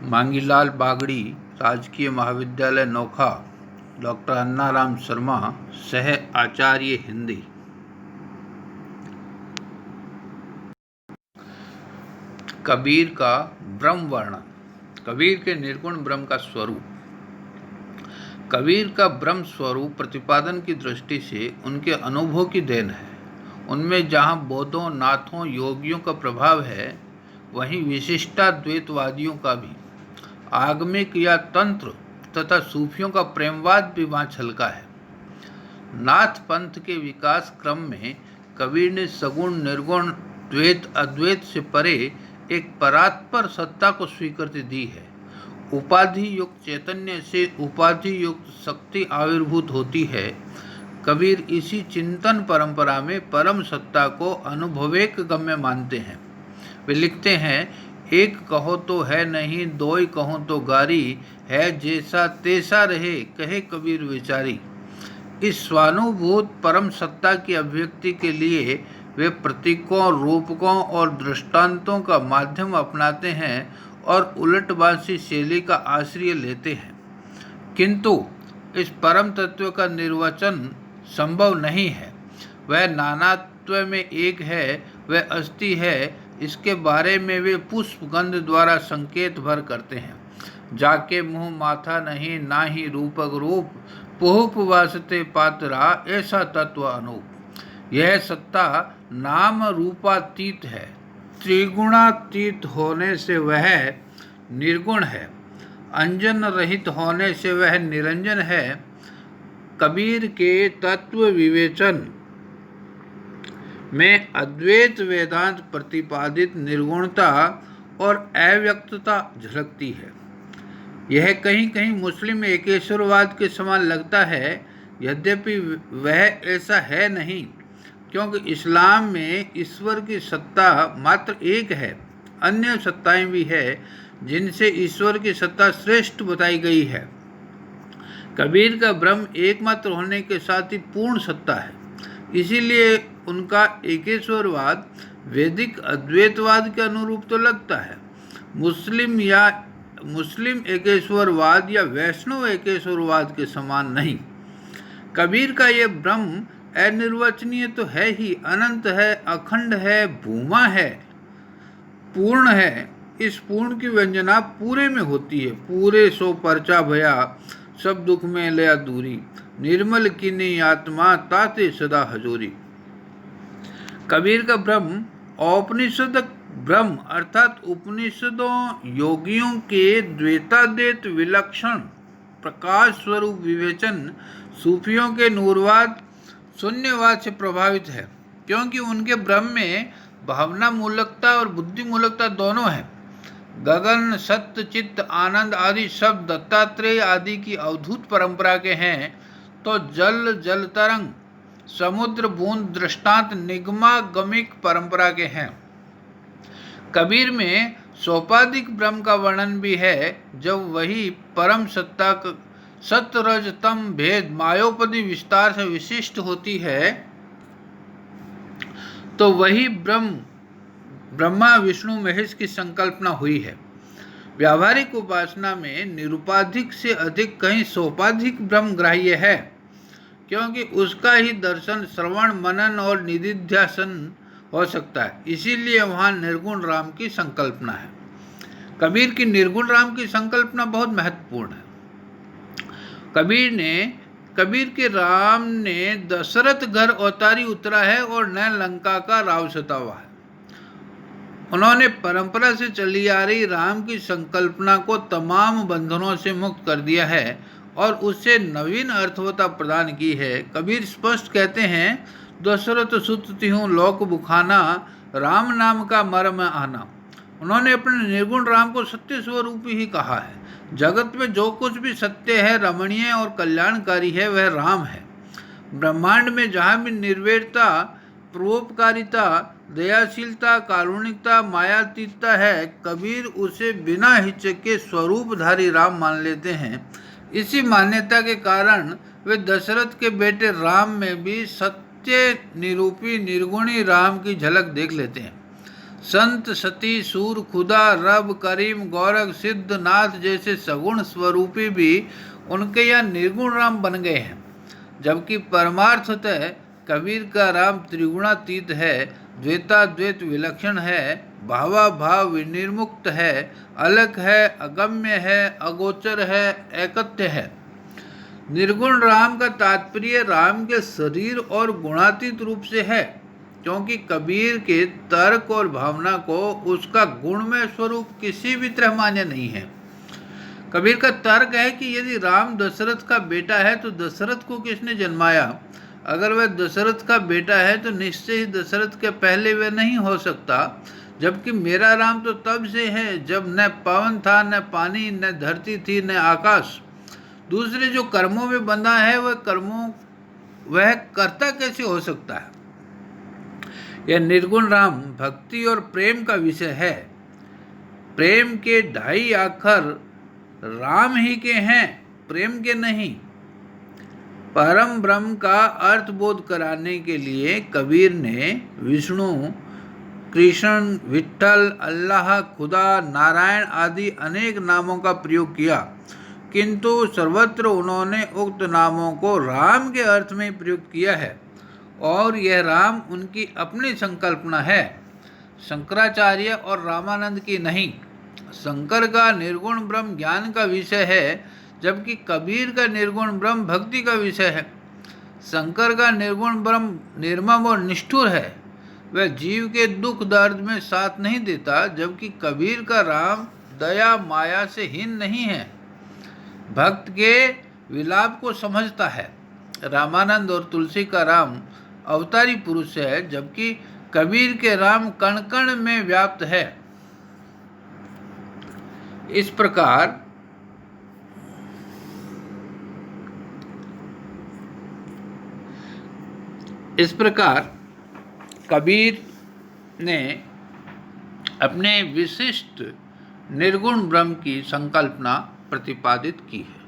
मांगीलाल बागड़ी, राजकीय महाविद्यालय नोखा, डॉक्टर अन्नाराम शर्मा, सह आचार्य हिंदी। कबीर का ब्रह्म वर्णन। कबीर के निर्गुण ब्रह्म का स्वरूप। कबीर का ब्रह्म स्वरूप प्रतिपादन की दृष्टि से उनके अनुभव की देन है। उनमें जहाँ बौद्धों, नाथों, योगियों का प्रभाव है, वहीं विशिष्टाद्वैतवादियों का भी, आगमिक या तंत्र तथा सूफियों का प्रेमवाद भी वहाँ छलका है। नाथ पंथ के विकास क्रम में कबीर ने सगुण, निर्गुण, द्वैत, अद्वैत से परे एक परात्पर सत्ता को स्वीकृति दी है। उपाधि युक्त चैतन्य से उपाधि युक्त शक्ति आविर्भूत होती है। कबीर इसी चिंतन परंपरा में परम सत्ता को अनुभवेक गम्य मानते हैं। वे लिखते हैं, एक कहो तो है नहीं, दोई कहो तो गारी, है जैसा तैसा रहे, कहे कबीर विचारी। इस स्वानुभूत परम सत्ता की अभिव्यक्ति के लिए वे प्रतीकों, रूपकों और दृष्टांतों का माध्यम अपनाते हैं और उलटबासी शैली का आश्रय लेते हैं। किंतु इस परम तत्व का निर्वचन संभव नहीं है। वह नानात्व में एक है, वह अस्थि है, इसके बारे में वे पुष्प गंध द्वारा संकेत भर करते हैं। जाके मुँह माथा नहीं, ना ही रूपक रूप, पुहुप वासते पात्रा, ऐसा तत्व अनूप। यह सत्ता नाम रूपातीत है। त्रिगुणातीत होने से वह निर्गुण है। अंजन रहित होने से वह निरंजन है। कबीर के तत्व विवेचन में अद्वैत वेदांत प्रतिपादित निर्गुणता और अव्यक्तता झलकती है। यह कहीं कहीं मुस्लिम एकेश्वरवाद के समान लगता है, यद्यपि वह ऐसा है नहीं, क्योंकि इस्लाम में ईश्वर की सत्ता मात्र एक है। अन्य सत्ताएं भी है जिनसे ईश्वर की सत्ता श्रेष्ठ बताई गई है। कबीर का ब्रह्म एकमात्र होने के साथ ही पूर्ण सत्ता है। इसीलिए उनका एकेश्वरवाद वैदिक अद्वैतवाद के अनुरूप तो लगता है, मुस्लिम एकेश्वरवाद या वैष्णव एकेश्वरवाद के समान नहीं। कबीर का ये ब्रह्म अनिर्वचनीय तो है ही, अनंत है, अखंड है, भूमा है, पूर्ण है। इस पूर्ण की व्यंजना पूरे में होती है। पूरे सो परचा भया, सब दुख में लया दूरी, निर्मल किन्नी आत्मा, ताते सदा हजूरी। कबीर का ब्रह्म औपनिषद ब्रह्म अर्थात उपनिषदों, योगियों के द्वैताद्वैत विलक्षण प्रकाश स्वरूप विवेचन, सूफियों के नूरवाद, शून्यवाद से प्रभावित है, क्योंकि उनके ब्रह्म में भावना मूलकता और बुद्धि मूलकता दोनों है। गगन, सत्य, चित्त, आनंद आदि शब्द दत्तात्रेय आदि की अवधूत परंपरा के हैं, तो जल, जल तरंग, समुद्र, बूंद, दृष्टांत निगमागमिक परंपरा के हैं। कबीर में सोपाधिक ब्रह्म का वर्णन भी है। जब वही परम सत्ता सत्य रज तम भेद मायोपदी विस्तार से विशिष्ट होती है, तो वही ब्रह्मा विष्णु महेश की संकल्पना हुई है। व्यावहारिक उपासना में निरुपाधिक से अधिक कहीं सोपाधिक ब्रह्म ग्राह्य है, क्योंकि उसका ही दर्शन, श्रवण, मनन और निधिध्यासन हो सकता है। इसीलिए वहाँ निर्गुण राम की संकल्पना है। कबीर की निर्गुण राम की संकल्पना बहुत महत्वपूर्ण है। कबीर के राम ने दशरथ घर अवतारी उतरा है और न लंका का राव सता हुआ है। उन्होंने परंपरा से चली आ रही राम की संकल्पना को तमाम बंधनों से मुक्त कर दिया है और उससे नवीन अर्थवता प्रदान की है। कबीर स्पष्ट कहते हैं, दशरथ सुत तिहूँ लोक बुखाना, राम नाम का मर्म आना। उन्होंने अपने निर्गुण राम को सत्य स्वरूप ही कहा है। जगत में जो कुछ भी सत्य है, रमणीय और कल्याणकारी है, वह राम है। ब्रह्मांड में जहाँ भी निर्वैरता, परोपकारिता, दयाशीलता, कारुणिकता, मायातीतता है, कबीर उसे बिना हिचक स्वरूपधारी राम मान लेते हैं। इसी मान्यता के कारण वे दशरथ के बेटे राम में भी सत्य निरूपी निर्गुणी राम की झलक देख लेते हैं। संत, सती, सूर, खुदा, रब, करीम, गौरख, सिद्ध, नाथ जैसे सगुण स्वरूपी भी उनके यहाँ निर्गुण राम बन गए हैं, जबकि परमार्थतः कबीर का राम त्रिगुणातीत है, द्वैताद्वैत विलक्षण है, भावाभाव विनिर्मुक्त है, अलग है, अगम्य है, अगोचर है, एकत्य है। निर्गुण राम का तात्पर्य राम के शरीर और गुणातीत रूप से है, क्योंकि कबीर के तर्क और भावना को उसका गुणमय स्वरूप किसी भी तरह मान्य नहीं है। कबीर का तर्क है कि यदि राम दशरथ का बेटा है तो दशरथ को किसने जन्माया? अगर वह दशरथ का बेटा है तो निश्चय ही दशरथ के पहले वह नहीं हो सकता, जबकि मेरा राम तो तब से है जब न पवन था, न पानी, न धरती थी, न आकाश। दूसरे जो कर्मों में बंधा है वह कर्ता कैसे हो सकता है? यह निर्गुण राम भक्ति और प्रेम का विषय है। प्रेम के 2.5 अक्षर राम ही के हैं, प्रेम के नहीं। परम ब्रह्म का अर्थ बोध कराने के लिए कबीर ने विष्णु, कृष्ण, विट्ठल, अल्लाह, खुदा, नारायण आदि अनेक नामों का प्रयोग किया, किंतु सर्वत्र उन्होंने उक्त नामों को राम के अर्थ में प्रयुक्त किया है, और यह राम उनकी अपनी संकल्पना है, शंकराचार्य और रामानंद की नहीं। शंकर का निर्गुण ब्रह्म ज्ञान का विषय है, जबकि कबीर का निर्गुण ब्रह्म भक्ति का विषय है। शंकर का निर्गुण ब्रह्म निर्मम और निष्ठुर है, वह जीव के दुख दर्द में साथ नहीं देता, जबकि कबीर का राम दया माया से हीन नहीं है, भक्त के विलाप को समझता है। रामानंद और तुलसी का राम अवतारी पुरुष है, जबकि कबीर के राम कण कण में व्याप्त है। इस प्रकार कबीर ने अपने विशिष्ट निर्गुण ब्रह्म की संकल्पना प्रतिपादित की है।